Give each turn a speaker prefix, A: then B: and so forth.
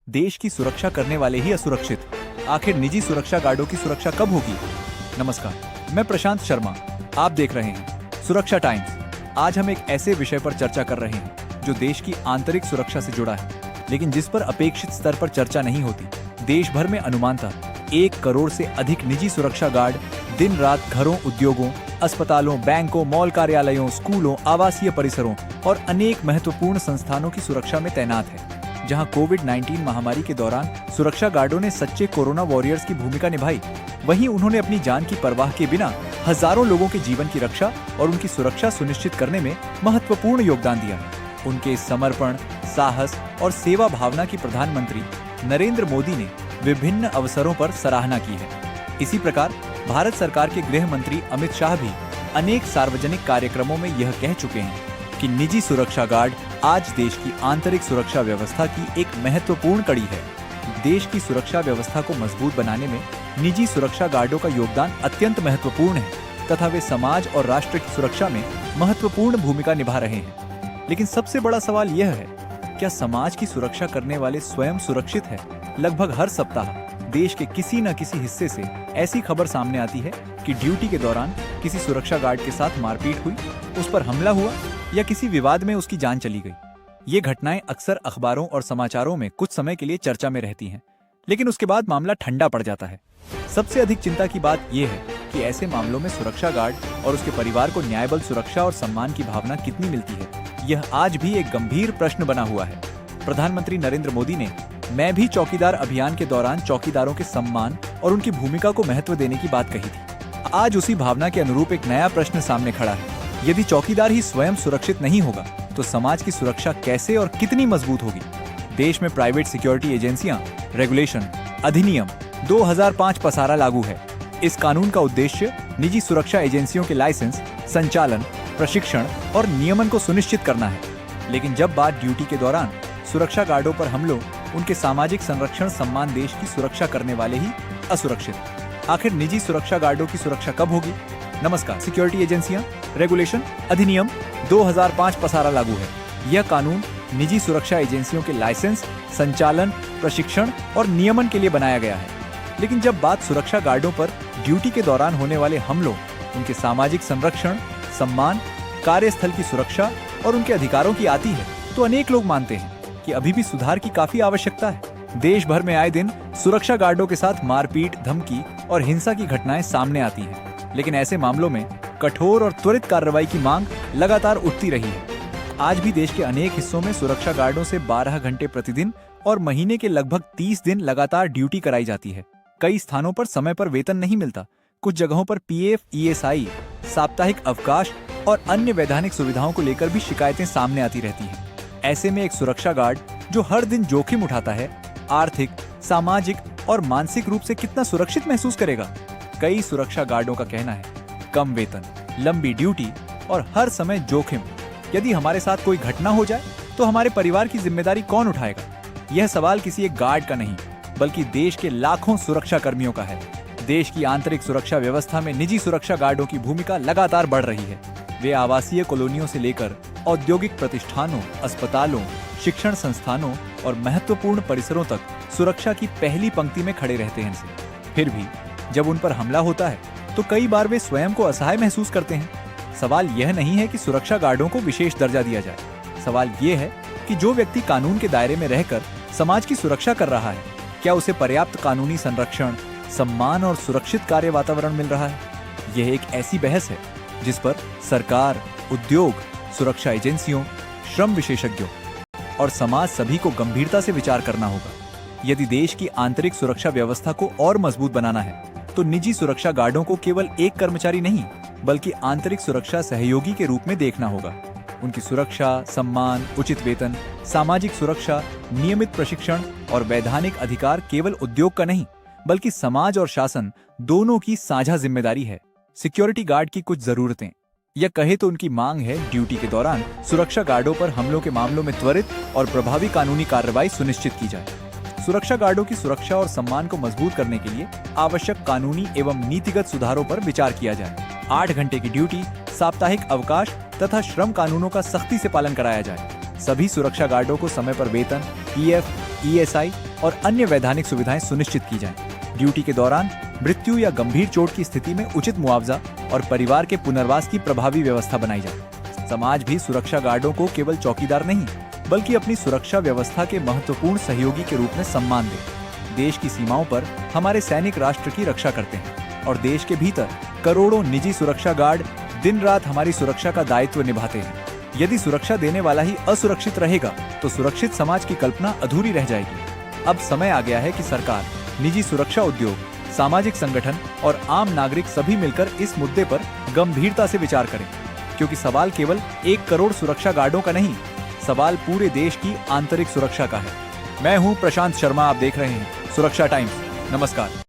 A: देश की सुरक्षा करने वाले ही असुरक्षित, आखिर निजी सुरक्षा गार्डों की सुरक्षा कब होगी? नमस्कार, मैं प्रशांत शर्मा। आप देख रहे हैं सुरक्षा टाइम्स। आज हम एक ऐसे विषय पर चर्चा कर रहे हैं जो देश की आंतरिक सुरक्षा से जुड़ा है, लेकिन जिस पर अपेक्षित स्तर पर चर्चा नहीं होती। देश भर में अनुमानतः 1 करोड़ से अधिक निजी सुरक्षा गार्ड दिन रात घरों, उद्योगों, अस्पतालों, बैंकों, मॉल कार्यालयों, स्कूलों, आवासीय परिसरों और अनेक महत्वपूर्ण संस्थानों की सुरक्षा में तैनात है। जहां कोविड-19 महामारी के दौरान सुरक्षा गार्डों ने सच्चे कोरोना वॉरियर्स की भूमिका निभाई, वहीं उन्होंने अपनी जान की परवाह के बिना हजारों लोगों के जीवन की रक्षा और उनकी सुरक्षा सुनिश्चित करने में महत्वपूर्ण योगदान दिया। उनके इस समर्पण, साहस और सेवा भावना की प्रधानमंत्री नरेंद्र मोदी ने विभिन्न अवसरों पर सराहना की है। इसी प्रकार भारत सरकार के गृह मंत्री अमित शाह भी अनेक सार्वजनिक कार्यक्रमों में यह कह चुके हैं कि निजी सुरक्षा गार्ड आज देश की आंतरिक सुरक्षा व्यवस्था की एक महत्वपूर्ण कड़ी है। देश की सुरक्षा व्यवस्था को मजबूत बनाने में निजी सुरक्षा गार्डों का योगदान अत्यंत महत्वपूर्ण है तथा वे समाज और राष्ट्र की सुरक्षा में महत्वपूर्ण भूमिका निभा रहे हैं। लेकिन सबसे बड़ा सवाल यह है, क्या समाज की सुरक्षा करने वाले स्वयं सुरक्षित है? लगभग हर सप्ताह देश के किसी न किसी हिस्से से ऐसी खबर सामने आती है कि ड्यूटी के दौरान किसी सुरक्षा गार्ड के साथ मारपीट हुई, उस पर हमला हुआ या किसी विवाद में उसकी जान चली गई। ये घटनाएं अक्सर अखबारों और समाचारों में कुछ समय के लिए चर्चा में रहती हैं, लेकिन उसके बाद मामला ठंडा पड़ जाता है। सबसे अधिक चिंता की बात यह है कि ऐसे मामलों में सुरक्षा गार्ड और उसके परिवार को न्यायबद्ध सुरक्षा और सम्मान की भावना कितनी मिलती है, यह आज भी एक गंभीर प्रश्न बना हुआ है। प्रधानमंत्री नरेंद्र मोदी ने मैं भी चौकीदार अभियान के दौरान चौकीदारों के सम्मान और उनकी भूमिका को महत्व देने की बात कही थी। आज उसी भावना के अनुरूप एक नया प्रश्न सामने खड़ा है। यदि चौकीदार ही स्वयं सुरक्षित नहीं होगा तो समाज की सुरक्षा कैसे और कितनी मजबूत होगी? देश में प्राइवेट सिक्योरिटी एजेंसियां रेगुलेशन अधिनियम 2005 पसारा लागू है। इस कानून का उद्देश्य निजी सुरक्षा एजेंसियों के लाइसेंस, संचालन, प्रशिक्षण और नियमन को सुनिश्चित करना है। लेकिन जब बात ड्यूटी के दौरान सुरक्षा गार्डों पर हमलों, उनके सामाजिक संरक्षण, सम्मान, देश की सुरक्षा करने वाले ही असुरक्षित, आखिर निजी सुरक्षा गार्डों की सुरक्षा कब होगी? नमस्कार, सिक्योरिटी एजेंसियां रेगुलेशन अधिनियम 2005 पसारा लागू है। यह कानून निजी सुरक्षा एजेंसियों के लाइसेंस, संचालन, प्रशिक्षण और नियमन के लिए बनाया गया है। लेकिन जब बात सुरक्षा गार्डों पर ड्यूटी के दौरान होने वाले हमलों, उनके सामाजिक संरक्षण, सम्मान, कार्यस्थल की सुरक्षा और उनके अधिकारों की आती है, तो अनेक लोग मानते हैं कि अभी भी सुधार की काफी आवश्यकता है। देश भर में आए दिन सुरक्षा गार्डों के साथ मारपीट, धमकी और हिंसा की घटनाएं सामने आती हैं। लेकिन ऐसे मामलों में कठोर और त्वरित कार्रवाई की मांग लगातार उठती रही है। आज भी देश के अनेक हिस्सों में सुरक्षा गार्डों से 12 घंटे प्रतिदिन और महीने के लगभग 30 दिन लगातार ड्यूटी कराई जाती है। कई स्थानों पर समय पर वेतन नहीं मिलता। कुछ जगहों पर पीएफ, ईएसआई, साप्ताहिक अवकाश और अन्य वैधानिक सुविधाओं को लेकर भी शिकायतें सामने आती रहती हैं। ऐसे में एक सुरक्षा गार्ड जो हर दिन जोखिम उठाता है, आर्थिक, सामाजिक और मानसिक रूप से कितना सुरक्षित महसूस करेगा? कई सुरक्षा गार्डों का कहना है, कम वेतन, लंबी ड्यूटी और हर समय जोखिम। यदि हमारे साथ कोई घटना हो जाए तो हमारे परिवार की जिम्मेदारी कौन उठाएगा? यह सवाल किसी एक गार्ड का नहीं, बल्कि देश के लाखों सुरक्षा कर्मियों का है। देश की आंतरिक सुरक्षा व्यवस्था में निजी सुरक्षा गार्डों की भूमिका लगातार बढ़ रही है। वे आवासीय कॉलोनियों से लेकर औद्योगिक प्रतिष्ठानों, अस्पतालों, शिक्षण संस्थानों और महत्वपूर्ण परिसरों तक सुरक्षा की पहली पंक्ति में खड़े रहते हैं। फिर भी जब उन पर हमला होता है तो कई बार वे स्वयं को असहाय महसूस करते हैं। सवाल यह नहीं है कि सुरक्षा गार्डों को विशेष दर्जा दिया जाए। सवाल यह है कि जो व्यक्ति कानून के दायरे में रहकर समाज की सुरक्षा कर रहा है, क्या उसे पर्याप्त कानूनी संरक्षण, सम्मान और सुरक्षित कार्य वातावरण मिल रहा है? यह एक ऐसी बहस है जिस पर सरकार, उद्योग, सुरक्षा एजेंसियों, श्रम विशेषज्ञों और समाज सभी को गंभीरता से विचार करना होगा। यदि देश की आंतरिक सुरक्षा व्यवस्था को और मजबूत बनाना है तो निजी सुरक्षा गार्डों को केवल एक कर्मचारी नहीं, बल्कि आंतरिक सुरक्षा सहयोगी के रूप में देखना होगा। उनकी सुरक्षा, सम्मान, उचित वेतन, सामाजिक सुरक्षा, नियमित प्रशिक्षण और वैधानिक अधिकार केवल उद्योग का नहीं, बल्कि समाज और शासन दोनों की साझा जिम्मेदारी है। सिक्योरिटी गार्ड की कुछ जरूरतें, या कहे तो उनकी मांग है, ड्यूटी के दौरान सुरक्षा गार्डों पर हमलों के मामलों में त्वरित और प्रभावी कानूनी कार्रवाई सुनिश्चित की जाए। सुरक्षा गार्डों की सुरक्षा और सम्मान को मजबूत करने के लिए आवश्यक कानूनी एवं नीतिगत सुधारों पर विचार किया जाए। 8 घंटे की ड्यूटी, साप्ताहिक अवकाश तथा श्रम कानूनों का सख्ती से पालन कराया जाए। सभी सुरक्षा गार्डों को समय पर वेतन, पीएफ, ईएसआई और अन्य वैधानिक सुविधाएं सुनिश्चित की जाएं। ड्यूटी के दौरान मृत्यु या गंभीर चोट की स्थिति में उचित मुआवजा और परिवार के पुनर्वास की प्रभावी व्यवस्था बनाई जाए। समाज भी सुरक्षा गार्डों को केवल चौकीदार नहीं बल्कि अपनी सुरक्षा व्यवस्था के महत्वपूर्ण सहयोगी के रूप में सम्मान दे। देश की सीमाओं पर हमारे सैनिक राष्ट्र की रक्षा करते हैं और देश के भीतर करोड़ों निजी सुरक्षा गार्ड दिन रात हमारी सुरक्षा का दायित्व निभाते हैं। यदि सुरक्षा देने वाला ही असुरक्षित रहेगा तो सुरक्षित समाज की कल्पना अधूरी रह जाएगी। अब समय आ गया है कि सरकार, निजी सुरक्षा उद्योग, सामाजिक संगठन और आम नागरिक सभी मिलकर इस मुद्दे पर गंभीरता से विचार करें, क्योंकि सवाल केवल 1 करोड़ सुरक्षा गार्डों का नहीं, सवाल पूरे देश की आंतरिक सुरक्षा का है। मैं हूं प्रशांत शर्मा, आप देख रहे हैं सुरक्षा टाइम्स। नमस्कार।